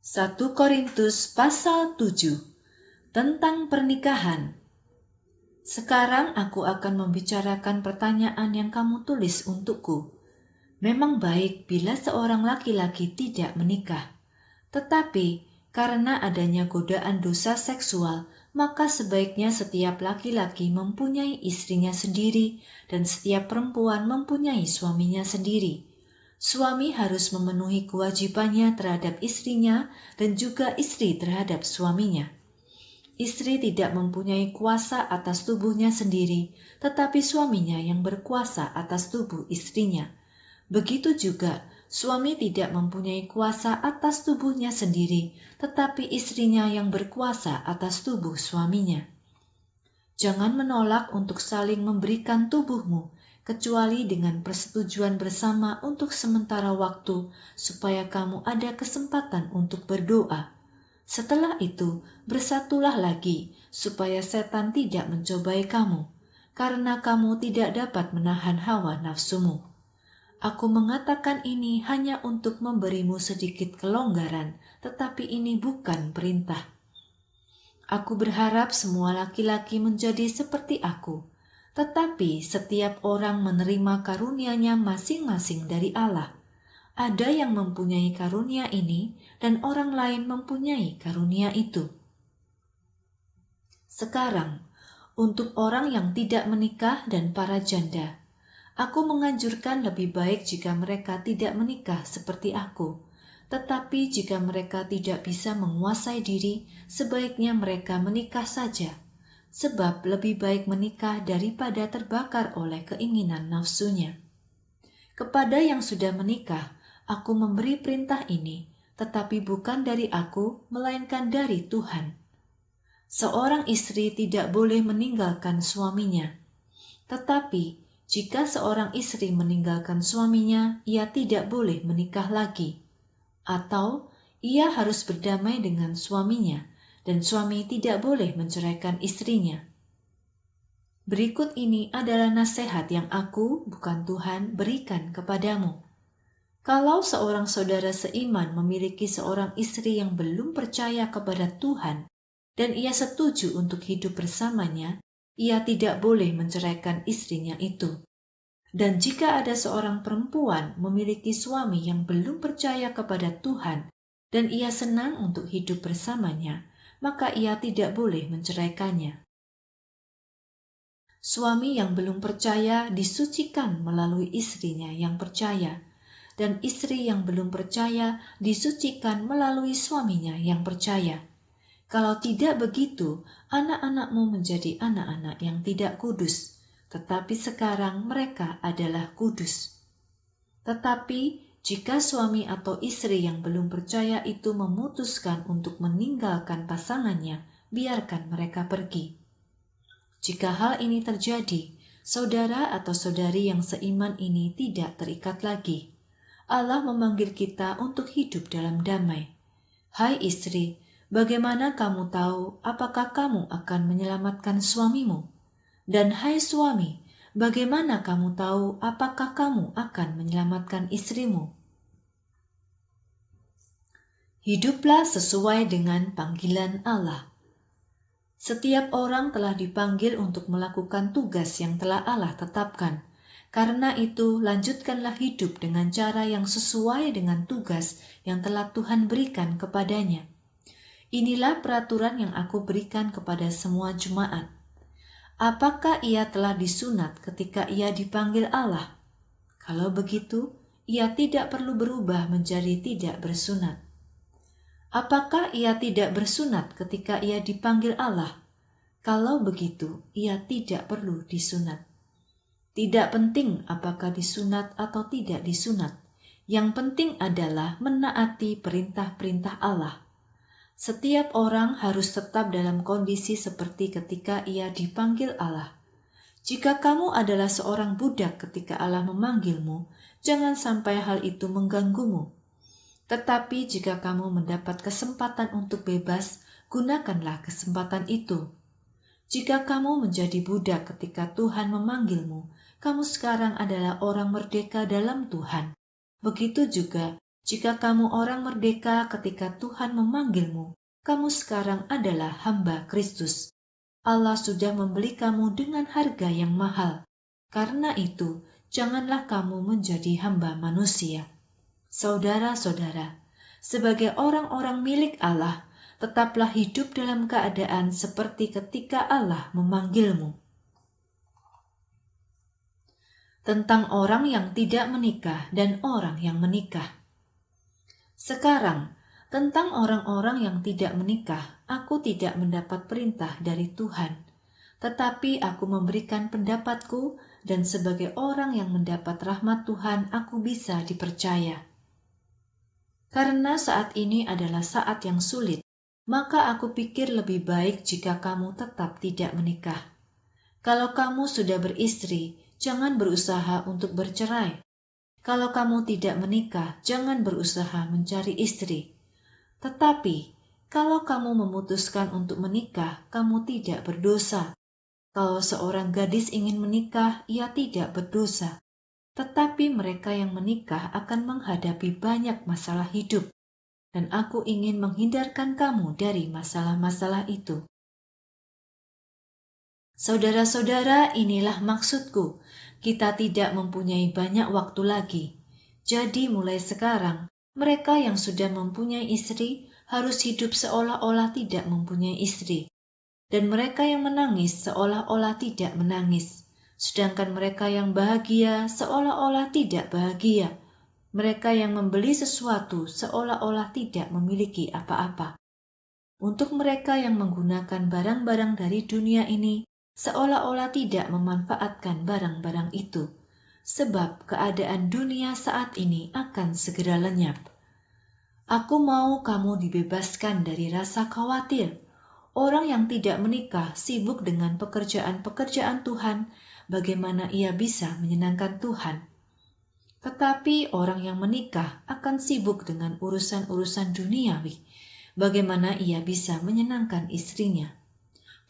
1 Korintus pasal 7 tentang pernikahan. Sekarang aku akan membicarakan pertanyaan yang kamu tulis untukku. Memang baik bila seorang laki-laki tidak menikah. Tetapi karena adanya godaan dosa seksual, maka sebaiknya setiap laki-laki mempunyai istrinya sendiri dan setiap perempuan mempunyai suaminya sendiri. Suami harus memenuhi kewajibannya terhadap istrinya dan juga istri terhadap suaminya. Istri tidak mempunyai kuasa atas tubuhnya sendiri, tetapi suaminya yang berkuasa atas tubuh istrinya. Begitu juga, suami tidak mempunyai kuasa atas tubuhnya sendiri, tetapi istrinya yang berkuasa atas tubuh suaminya. Jangan menolak untuk saling memberikan tubuhmu, kecuali dengan persetujuan bersama untuk sementara waktu, supaya kamu ada kesempatan untuk berdoa. Setelah itu, bersatulah lagi, supaya setan tidak mencobai kamu, karena kamu tidak dapat menahan hawa nafsumu. Aku mengatakan ini hanya untuk memberimu sedikit kelonggaran, tetapi ini bukan perintah. Aku berharap semua laki-laki menjadi seperti aku, tetapi setiap orang menerima karunia-Nya masing-masing dari Allah. Ada yang mempunyai karunia ini dan orang lain mempunyai karunia itu. Sekarang, untuk orang yang tidak menikah dan para janda, aku menganjurkan lebih baik jika mereka tidak menikah seperti aku. Tetapi jika mereka tidak bisa menguasai diri, sebaiknya mereka menikah saja. Sebab lebih baik menikah daripada terbakar oleh keinginan nafsunya. Kepada yang sudah menikah, aku memberi perintah ini, tetapi bukan dari aku, melainkan dari Tuhan. Seorang istri tidak boleh meninggalkan suaminya. Tetapi jika seorang istri meninggalkan suaminya, ia tidak boleh menikah lagi. Atau ia harus berdamai dengan suaminya, dan suami tidak boleh menceraikan istrinya. Berikut ini adalah nasihat yang aku, bukan Tuhan, berikan kepadamu. Kalau seorang saudara seiman memiliki seorang istri yang belum percaya kepada Tuhan, dan ia setuju untuk hidup bersamanya, ia tidak boleh menceraikan istrinya itu. Dan jika ada seorang perempuan memiliki suami yang belum percaya kepada Tuhan, dan ia senang untuk hidup bersamanya, maka ia tidak boleh menceraikannya. Suami yang belum percaya disucikan melalui istrinya yang percaya, dan istri yang belum percaya disucikan melalui suaminya yang percaya. Kalau tidak begitu, anak-anakmu menjadi anak-anak yang tidak kudus, tetapi sekarang mereka adalah kudus. Tetapi jika suami atau istri yang belum percaya itu memutuskan untuk meninggalkan pasangannya, biarkan mereka pergi. Jika hal ini terjadi, saudara atau saudari yang seiman ini tidak terikat lagi. Allah memanggil kita untuk hidup dalam damai. Hai istri, bagaimana kamu tahu apakah kamu akan menyelamatkan suamimu? Dan hai suami, bagaimana kamu tahu apakah kamu akan menyelamatkan istrimu? Hiduplah sesuai dengan panggilan Allah. Setiap orang telah dipanggil untuk melakukan tugas yang telah Allah tetapkan. Karena itu, lanjutkanlah hidup dengan cara yang sesuai dengan tugas yang telah Tuhan berikan kepadanya. Inilah peraturan yang aku berikan kepada semua jemaat. Apakah ia telah disunat ketika ia dipanggil Allah? Kalau begitu, ia tidak perlu berubah menjadi tidak bersunat. Apakah ia tidak bersunat ketika ia dipanggil Allah? Kalau begitu, ia tidak perlu disunat. Tidak penting apakah disunat atau tidak disunat. Yang penting adalah menaati perintah-perintah Allah. Setiap orang harus tetap dalam kondisi seperti ketika ia dipanggil Allah. Jika kamu adalah seorang budak ketika Allah memanggilmu, jangan sampai hal itu mengganggumu. Tetapi jika kamu mendapat kesempatan untuk bebas, gunakanlah kesempatan itu. Jika kamu menjadi budak ketika Tuhan memanggilmu, kamu sekarang adalah orang merdeka dalam Tuhan. Begitu juga Jika kamu orang merdeka ketika Tuhan memanggilmu, kamu sekarang adalah hamba Kristus. Allah sudah membeli kamu dengan harga yang mahal. Karena itu, janganlah kamu menjadi hamba manusia. Saudara-saudara, sebagai orang-orang milik Allah, tetaplah hidup dalam keadaan seperti ketika Allah memanggilmu. Tentang orang yang tidak menikah dan orang yang menikah. Sekarang, tentang orang-orang yang tidak menikah, aku tidak mendapat perintah dari Tuhan, tetapi aku memberikan pendapatku, dan sebagai orang yang mendapat rahmat Tuhan, aku bisa dipercaya. Karena saat ini adalah saat yang sulit, maka aku pikir lebih baik jika kamu tetap tidak menikah. Kalau kamu sudah beristri, jangan berusaha untuk bercerai. Kalau kamu tidak menikah, jangan berusaha mencari istri. Tetapi, kalau kamu memutuskan untuk menikah, kamu tidak berdosa. Kalau seorang gadis ingin menikah, ia tidak berdosa. Tetapi mereka yang menikah akan menghadapi banyak masalah hidup, dan aku ingin menghindarkan kamu dari masalah-masalah itu. Saudara-saudara, inilah maksudku. Kita tidak mempunyai banyak waktu lagi. Jadi mulai sekarang, mereka yang sudah mempunyai istri harus hidup seolah-olah tidak mempunyai istri. Dan mereka yang menangis seolah-olah tidak menangis. Sedangkan mereka yang bahagia seolah-olah tidak bahagia. Mereka yang membeli sesuatu seolah-olah tidak memiliki apa-apa. Untuk mereka yang menggunakan barang-barang dari dunia ini, seolah-olah tidak memanfaatkan barang-barang itu, sebab keadaan dunia saat ini akan segera lenyap. Aku mau kamu dibebaskan dari rasa khawatir. Orang yang tidak menikah sibuk dengan pekerjaan-pekerjaan Tuhan, bagaimana ia bisa menyenangkan Tuhan. Tetapi orang yang menikah akan sibuk dengan urusan-urusan duniawi, bagaimana ia bisa menyenangkan istrinya.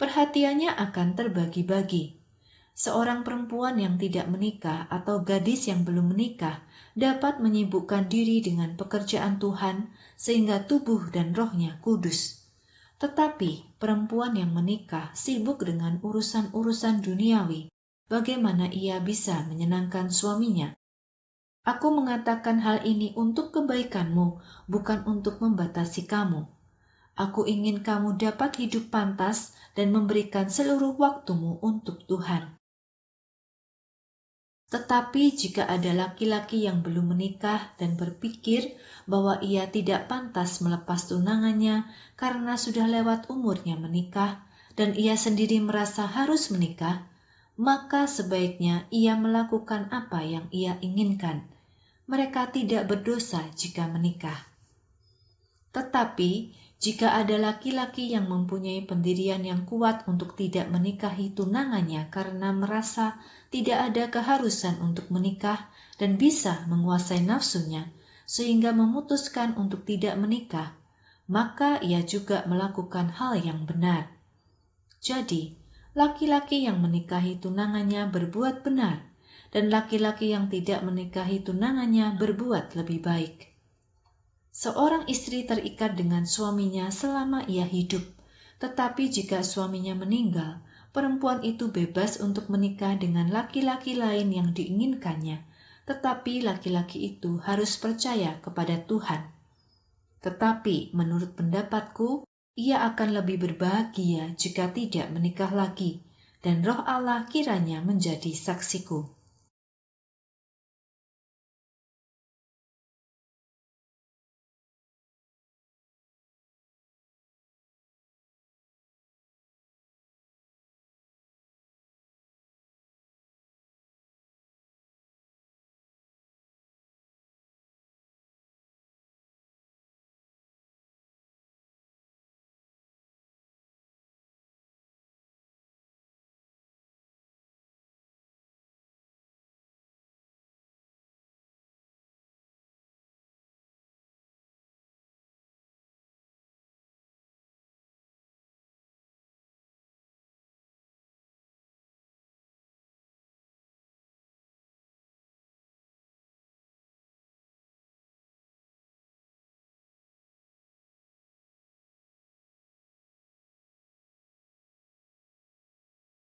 Perhatiannya akan terbagi-bagi. Seorang perempuan yang tidak menikah atau gadis yang belum menikah dapat menyibukkan diri dengan pekerjaan Tuhan sehingga tubuh dan rohnya kudus. Tetapi perempuan yang menikah sibuk dengan urusan-urusan duniawi, bagaimana ia bisa menyenangkan suaminya? Aku mengatakan hal ini untuk kebaikanmu, bukan untuk membatasi kamu. Aku ingin kamu dapat hidup pantas dan memberikan seluruh waktumu untuk Tuhan. Tetapi jika ada laki-laki yang belum menikah dan berpikir bahwa ia tidak pantas melepas tunangannya karena sudah lewat umurnya menikah dan ia sendiri merasa harus menikah, maka sebaiknya ia melakukan apa yang ia inginkan. Mereka tidak berdosa jika menikah. Tetapi jika ada laki-laki yang mempunyai pendirian yang kuat untuk tidak menikahi tunangannya karena merasa tidak ada keharusan untuk menikah dan bisa menguasai nafsunya, sehingga memutuskan untuk tidak menikah, maka ia juga melakukan hal yang benar. Jadi, laki-laki yang menikahi tunangannya berbuat benar, dan laki-laki yang tidak menikahi tunangannya berbuat lebih baik. Seorang istri terikat dengan suaminya selama ia hidup, tetapi jika suaminya meninggal, perempuan itu bebas untuk menikah dengan laki-laki lain yang diinginkannya, tetapi laki-laki itu harus percaya kepada Tuhan. Tetapi menurut pendapatku, ia akan lebih berbahagia jika tidak menikah lagi, dan Roh Allah kiranya menjadi saksiku.